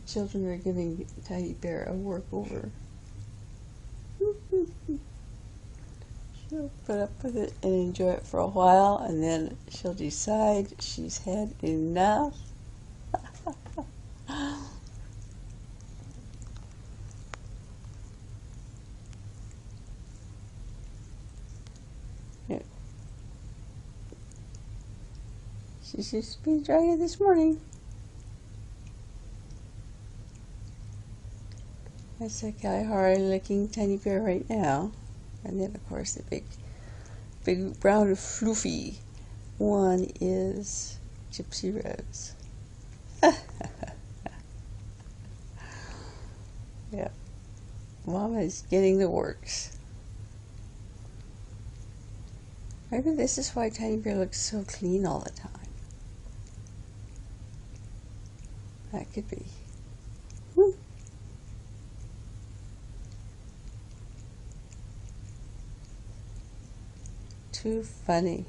children are giving Teddy Bear a workover. She'll put up with it and enjoy it for a while, and then she'll decide she's had enough. Yeah. She's just been enjoying it this morning. That's a Kalahari looking teddy bear right now. And then, of course, the big brown floofy one is Gypsy Rose. Yeah, Mama's getting the works. Maybe this is why Teddy Bear looks so clean all the time. That could be. Woo. Too funny.